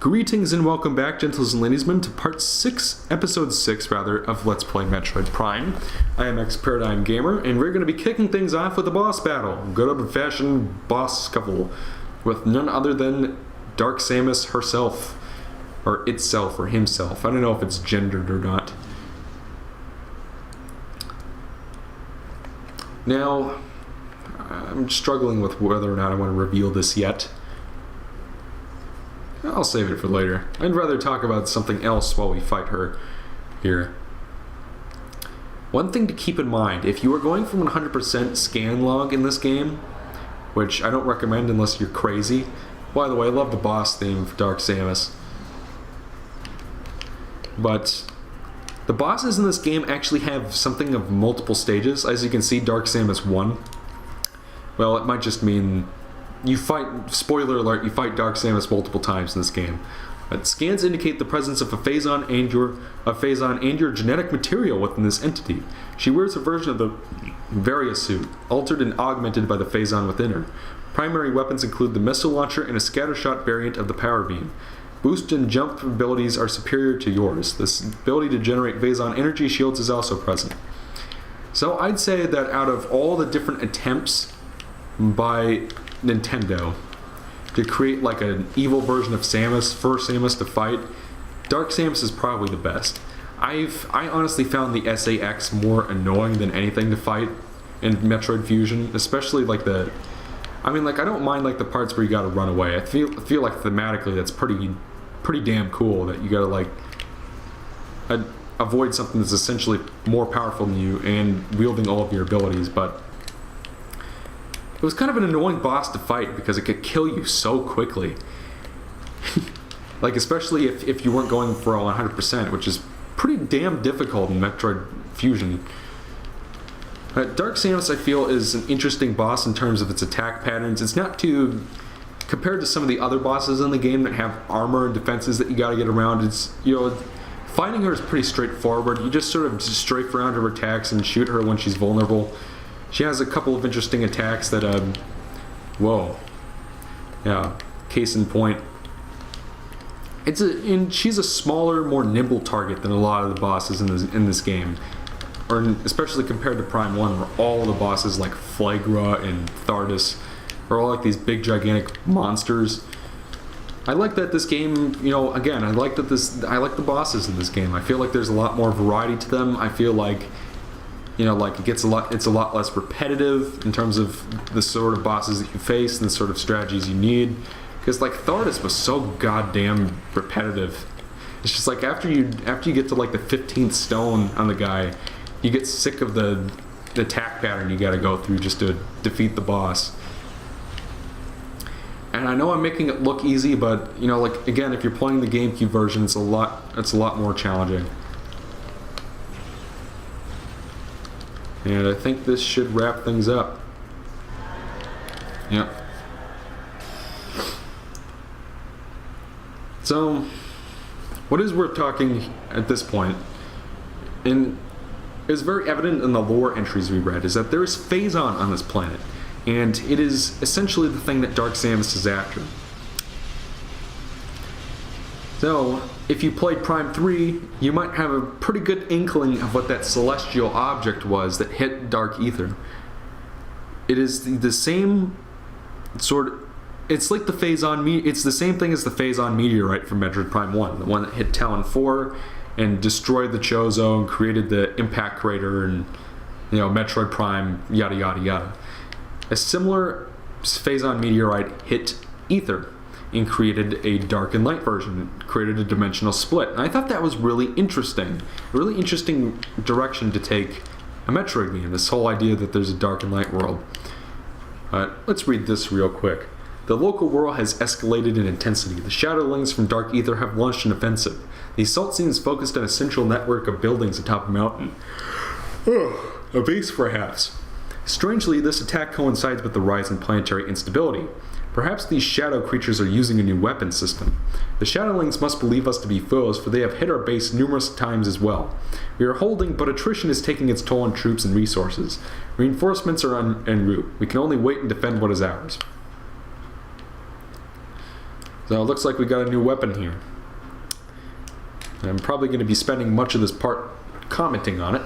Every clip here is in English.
Greetings and welcome back, gentles and ladiesmen, to episode 6 of Let's Play Metroid Prime. I am ExoParadigmGamer, and we're going to be kicking things off with a boss battle. Good old-fashioned boss scuffle with none other than Dark Samus herself. Or itself, or himself. I don't know if it's gendered or not. Now, I'm struggling with whether or not I want to reveal this yet. I'll save it for later. I'd rather talk about something else while we fight her here. One thing to keep in mind, if you are going for 100% scan log in this game, which I don't recommend unless you're crazy. By the way, I love the boss theme for Dark Samus. But the bosses in this game actually have something of multiple stages. As you can see, Dark Samus 1. Well, it might just mean you fight, spoiler alert, you fight Dark Samus multiple times in this game. But scans indicate the presence of a Phazon and your genetic material within this entity. She wears a version of the Varia suit, altered and augmented by the Phazon within her. Primary weapons include the missile launcher and a scattershot variant of the power beam. Boost and jump abilities are superior to yours. This ability to generate Phazon energy shields is also present. So I'd say that out of all the different attempts by Nintendo to create like an evil version of Samus for Samus to fight, Dark Samus is probably the best. I honestly found the SAX more annoying than anything to fight in Metroid Fusion, especially like I don't mind like the parts where you gotta run away. I feel like thematically that's pretty damn cool that you gotta like avoid something that's essentially more powerful than you and wielding all of your abilities, but it was kind of an annoying boss to fight because it could kill you so quickly. Like, especially if you weren't going for 100%, which is pretty damn difficult in Metroid Fusion. Dark Samus, I feel, is an interesting boss in terms of its attack patterns. It's not too, compared to some of the other bosses in the game that have armor and defenses that you gotta get around, it's, you know, fighting her is pretty straightforward. You just sort of strafe around her attacks and shoot her when she's vulnerable. She has a couple of interesting attacks that, whoa. Yeah, case in point. She's a smaller, more nimble target than a lot of the bosses in this game. Or especially compared to Prime 1, where all the bosses like Flagra and Thardus are all like these big, gigantic monsters. I like that this game, you know, again, I like the bosses in this game. I feel like there's a lot more variety to them. I feel like, you know, like it's a lot less repetitive in terms of the sort of bosses that you face and the sort of strategies you need. Because like Thardus was so goddamn repetitive. It's just like after you get to like the 15th stone on the guy, you get sick of the attack pattern you gotta go through just to defeat the boss. And I know I'm making it look easy, but you know, like again, if you're playing the GameCube version, it's a lot more challenging. And I think this should wrap things up. Yep. So, what is worth talking at this point, and is very evident in the lore entries we read, is that there is Phazon on this planet, and it is essentially the thing that Dark Samus is after. So, if you played Prime 3, you might have a pretty good inkling of what that celestial object was that hit Dark Aether. It is the same sort of, it's like the Phazon, it's the same thing as the Phazon meteorite from Metroid Prime 1, the one that hit Talon 4 and destroyed the Chozo and created the impact crater and, you know, Metroid Prime, yada yada yada. A similar Phazon meteorite hit Aether and created a dark and light version. It created a dimensional split. And I thought that was really interesting. A really interesting direction to take a Metroid game, this whole idea that there's a dark and light world. Let's read this real quick. The local war has escalated in intensity. The Shadowlings from Dark Aether have launched an offensive. The assault scene is focused on a central network of buildings atop a mountain. A base perhaps. Strangely, this attack coincides with the rise in planetary instability. Perhaps these shadow creatures are using a new weapon system. The Shadowlings must believe us to be foes, for they have hit our base numerous times as well. We are holding, but attrition is taking its toll on troops and resources. Reinforcements are en route. We can only wait and defend what is ours. So it looks like we got a new weapon here. I'm probably going to be spending much of this part commenting on it.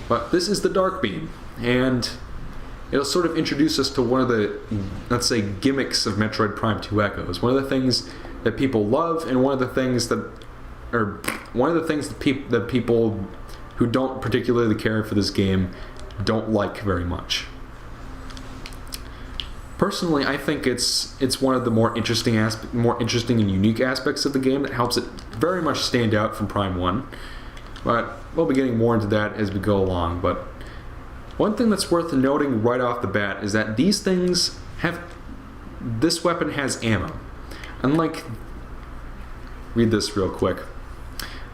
But this is the Dark Beam, and it'll sort of introduce us to one of the, let's say, gimmicks of Metroid Prime 2 Echoes. One of the things that people love, and one of the things that people who don't particularly care for this game don't like very much. Personally, I think it's one of the more interesting and unique aspects of the game that helps it very much stand out from Prime 1. But we'll be getting more into that as we go along. But one thing that's worth noting right off the bat is that these things have... This weapon has ammo. Unlike... Read this real quick.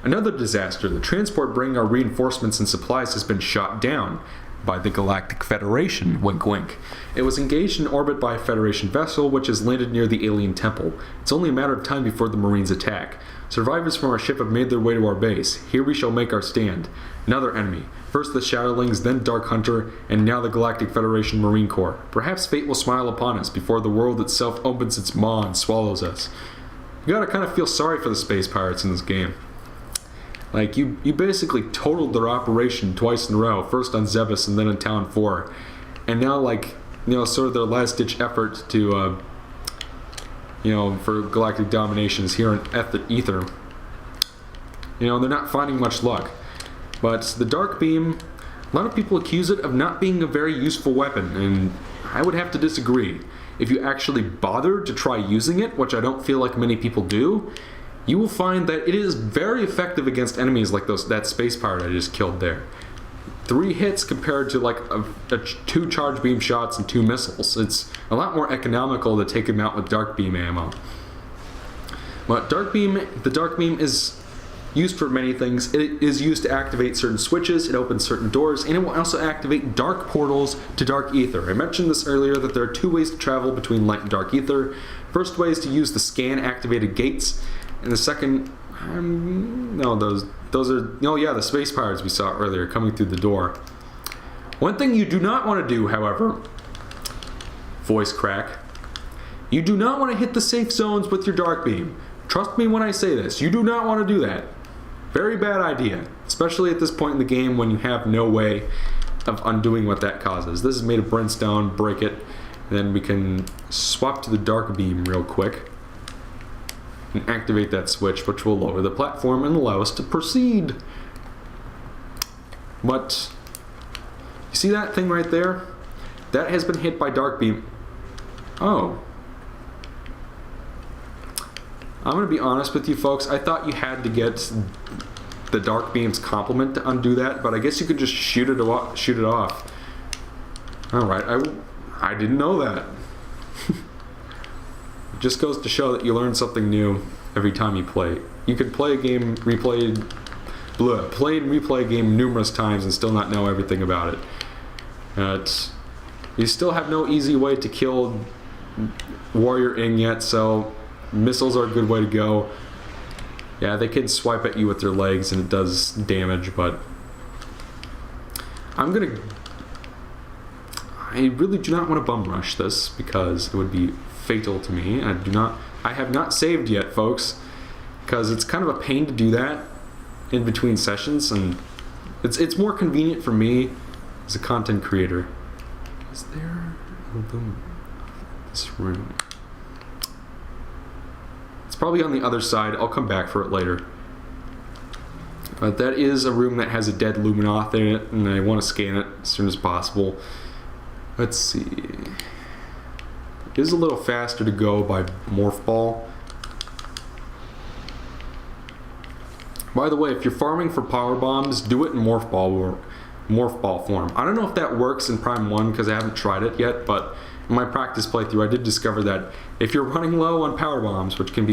Another disaster. The transport bringing our reinforcements and supplies has been shot down by the Galactic Federation. Wink wink. It was engaged in orbit by a Federation vessel which has landed near the alien temple. It's only a matter of time before the Marines attack. Survivors from our ship have made their way to our base. Here we shall make our stand. Another enemy. First the Shadowlings, then Dark Hunter, and now the Galactic Federation Marine Corps. Perhaps fate will smile upon us before the world itself opens its maw and swallows us. You gotta kind of feel sorry for the space pirates in this game. Like, you basically totaled their operation twice in a row, first on Zebes and then in Town 4. And now, like, you know, sort of their last-ditch effort to, you know, for galactic dominations here in Ether. You know, they're not finding much luck. But the Dark Beam, a lot of people accuse it of not being a very useful weapon, and I would have to disagree. If you actually bother to try using it, which I don't feel like many people do, you will find that it is very effective against enemies like that space pirate I just killed there. 3 hits compared to like 2 charge beam shots and 2 missiles. It's a lot more economical to take him out with Dark Beam ammo. But the Dark Beam is used for many things. It is used to activate certain switches, it opens certain doors, and it will also activate dark portals to Dark Ether. I mentioned this earlier that there are 2 ways to travel between Light and Dark Ether. First way is to use the scan activated gates, and the second, no, those are, oh yeah, the space pirates we saw earlier coming through the door. One thing you do not want to do, however, voice crack, you do not want to hit the safe zones with your Dark Beam. Trust me when I say this, you do not want to do that. Very bad idea, especially at this point in the game when you have no way of undoing what that causes. This is made of brimstone, break it, and then we can swap to the Dark Beam real quick and activate that switch, which will lower the platform and allow us to proceed. But you see that thing right there? That has been hit by Dark Beam. Oh. I'm going to be honest with you folks, I thought you had to get the Dark Beam's complement to undo that, but I guess you could just shoot it off. Alright, I didn't know that. It just goes to show that you learn something new every time you play. You could play a game, play and replay a game numerous times and still not know everything about it. You still have no easy way to kill Warrior Ing yet, so missiles are a good way to go. Yeah, they can swipe at you with their legs and it does damage, but I really do not want to bum rush this because it would be fatal to me. I have not saved yet, folks, because it's kind of a pain to do that in between sessions, and it's more convenient for me as a content creator. Is there a room? This room. It's probably on the other side. I'll come back for it later. But that is a room that has a dead Luminoth in it, and I want to scan it as soon as possible. Let's see. It is a little faster to go by Morph Ball. By the way, if you're farming for power bombs, do it in Morph Ball form. I don't know if that works in Prime 1 because I haven't tried it yet, but in my practice playthrough I did discover that if you're running low on power bombs, which can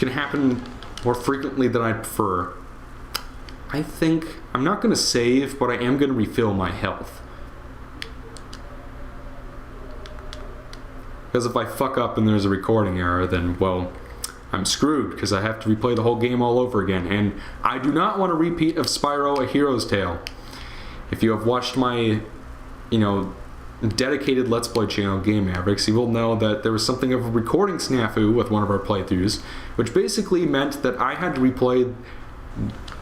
happen more frequently than I prefer, I think I'm not going to save, but I am going to refill my health. Because if I fuck up and there's a recording error, then, well, I'm screwed, because I have to replay the whole game all over again. And I do not want a repeat of Spyro: A Hero's Tale. If you have watched my, dedicated Let's Play channel, Game Mavericks, you will know that there was something of a recording snafu with one of our playthroughs, which basically meant that I had to replay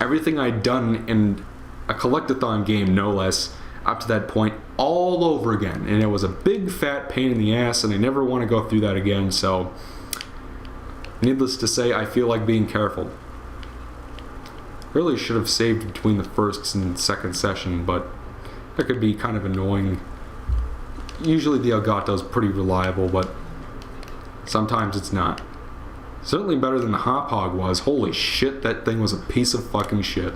everything I'd done in a collectathon game, no less, up to that point, all over again. And it was a big fat pain in the ass, and I never want to go through that again, so needless to say, I feel like being careful. Really should have saved between the first and second session, but that could be kind of annoying. Usually the Elgato's pretty reliable, but sometimes it's not. Certainly better than the Hop Hog was. Holy shit, that thing was a piece of fucking shit.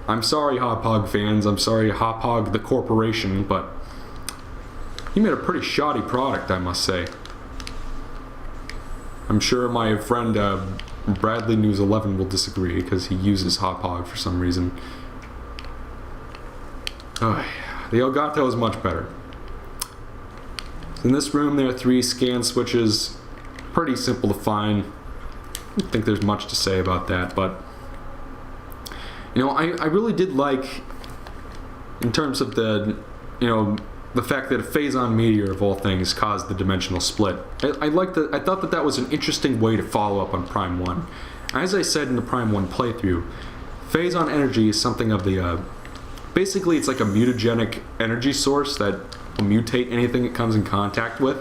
I'm sorry, Hop Hog fans. I'm sorry, Hop Hog the corporation, but he made a pretty shoddy product, I must say. I'm sure my friend Bradley News 11 will disagree, because he uses Hop Hog for some reason. The Elgato is much better. In this room there are 3 scan switches. Pretty simple to find. I don't think there's much to say about that, but I really did like, in terms of the fact that a Phazon meteor of all things caused the dimensional split. I thought that was an interesting way to follow up on Prime 1. As I said in the Prime 1 playthrough, Phazon energy is something of the basically, it's like a mutagenic energy source that will mutate anything it comes in contact with.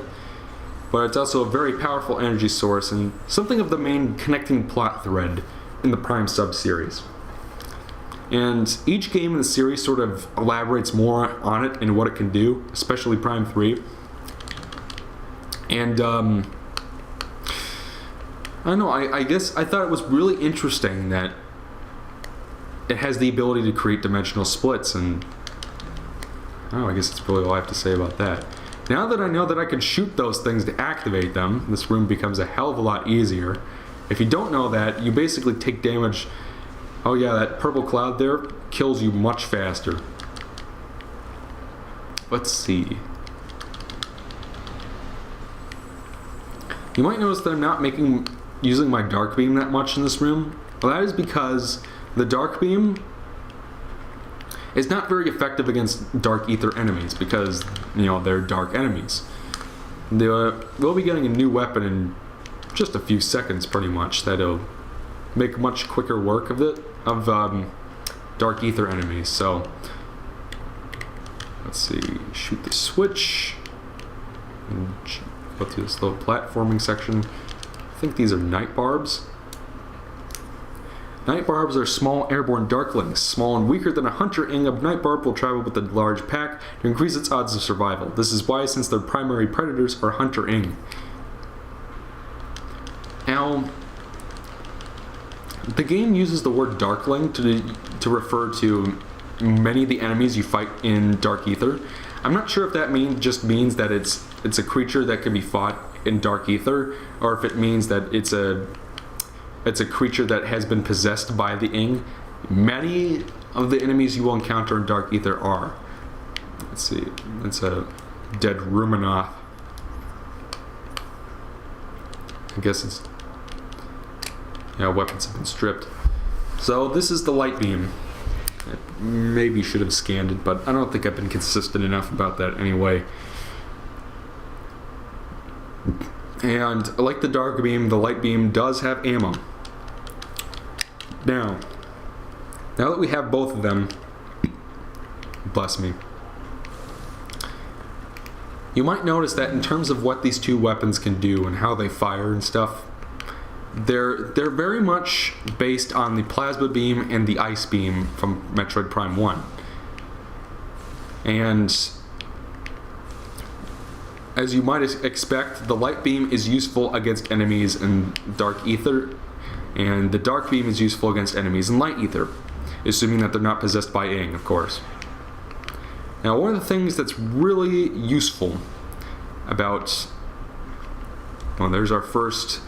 But it's also a very powerful energy source and something of the main connecting plot thread in the Prime sub-series. And each game in the series sort of elaborates more on it and what it can do, especially Prime 3. And, I don't know, I guess I thought it was really interesting that it has the ability to create dimensional splits, and I guess that's really all I have to say about that. Now that I know that I can shoot those things to activate them, this room becomes a hell of a lot easier. If you don't know that, you basically take damage. Oh yeah, that purple cloud there kills you much faster. Let's see. You might notice that I'm not using my dark beam that much in this room. Well, that is because the dark beam is not very effective against dark ether enemies, because they're dark enemies. We'll be getting a new weapon in just a few seconds, pretty much, that'll make much quicker work of dark ether enemies. So let's see, shoot the switch and go through this little platforming section. I think these are night barbs. Night barbs are small airborne darklings. Small and weaker than a hunter ing, a night barb will travel with a large pack to increase its odds of survival. This is why, since their primary predators are hunter ing. Now, the game uses the word darkling to refer to many of the enemies you fight in Dark Ether. I'm not sure if that just means that it's a creature that can be fought in Dark Ether, or if it means that it's a creature that has been possessed by the Ing. Many of the enemies you will encounter in Dark Ether are. Let's see, it's a dead Ruminoth. I guess it's, weapons have been stripped. So this is the light beam. I maybe should have scanned it, but I don't think I've been consistent enough about that anyway. And like the dark beam, the light beam does have ammo. Now that we have both of them, bless me, you might notice that in terms of what these two weapons can do and how they fire and stuff, they're very much based on the plasma beam and the ice beam from Metroid Prime 1. And as you might expect, the light beam is useful against enemies in Dark Ether, and the dark beam is useful against enemies in Light Ether, assuming that they're not possessed by Ing, of course. Now, one of the things that's really useful about... Well, there's our first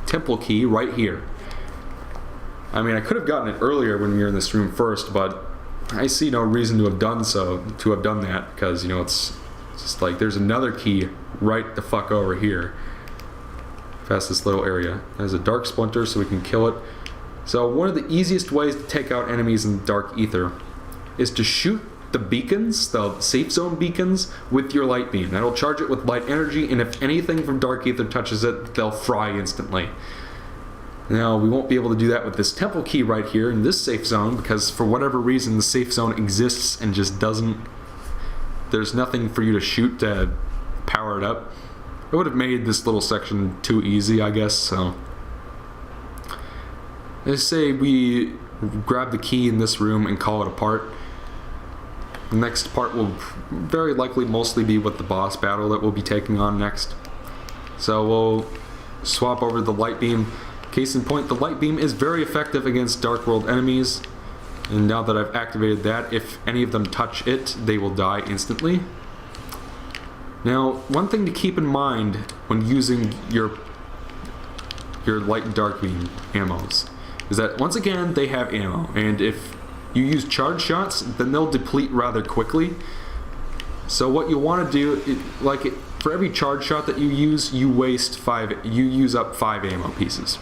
temple key right here. I mean, I could have gotten it earlier when we were in this room first, but I see no reason to have done that, because, it's It's just like there's another key right the fuck over here. Past this little area. There's a dark splinter so we can kill it. So one of the easiest ways to take out enemies in Dark Ether is to shoot the beacons, the safe zone beacons, with your light beam. That'll charge it with light energy, and if anything from Dark Ether touches it, they'll fry instantly. Now, we won't be able to do that with this temple key right here in this safe zone, because for whatever reason the safe zone exists and just doesn't... There's nothing for you to shoot to power it up. It would have made this little section too easy, I guess, so... Let's say we grab the key in this room and call it a part. The next part will very likely mostly be with the boss battle that we'll be taking on next. So we'll swap over the light beam. Case in point, the light beam is very effective against Dark World enemies. And now that I've activated that, if any of them touch it, they will die instantly. Now, one thing to keep in mind when using your light and dark beam ammos is that once again they have ammo, and if you use charge shots, then they'll deplete rather quickly. So what you want to do, for every charge shot that you use, you use up 5 ammo pieces,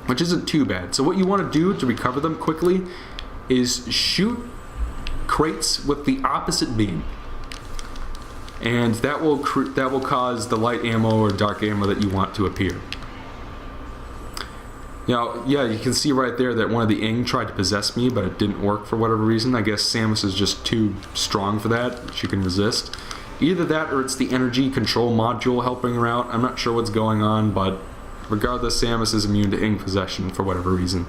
which isn't too bad. So what you want to do to recover them quickly is shoot crates with the opposite beam, and that will cause the light ammo or dark ammo that you want to appear. Now, yeah, you can see right there that one of the Ing tried to possess me, but it didn't work for whatever reason. I guess Samus is just too strong for that. She can resist. Either that or it's the energy control module helping her out. I'm not sure what's going on, but regardless, Samus is immune to Ing possession for whatever reason.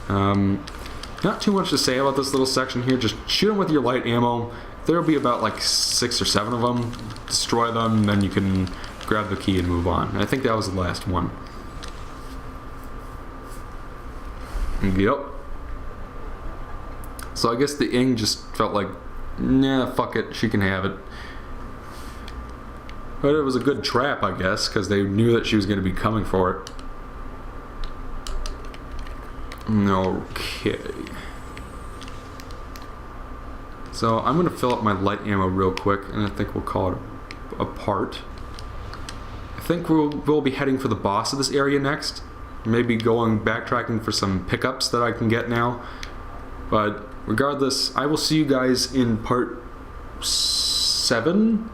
Not too much to say about this little section here. Just shoot them with your light ammo. There'll be about like 6 or 7 of them. Destroy them, and then you can grab the key and move on. I think that was the last one. Yep. So I guess the Ing just felt like, nah, fuck it, she can have it. But it was a good trap, I guess, because they knew that she was going to be coming for it. Okay. So I'm going to fill up my light ammo real quick, and I think we'll call it a part. I think we'll be heading for the boss of this area next. Maybe backtracking for some pickups that I can get now. But regardless, I will see you guys in part 7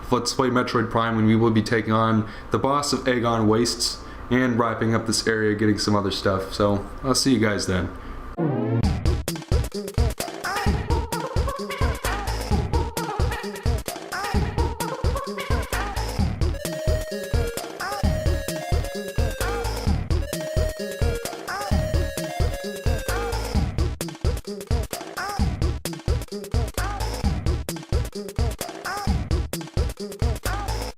of Let's Play Metroid Prime, when we will be taking on the boss of Agon Wastes and wrapping up this area, getting some other stuff. So I'll see you guys then.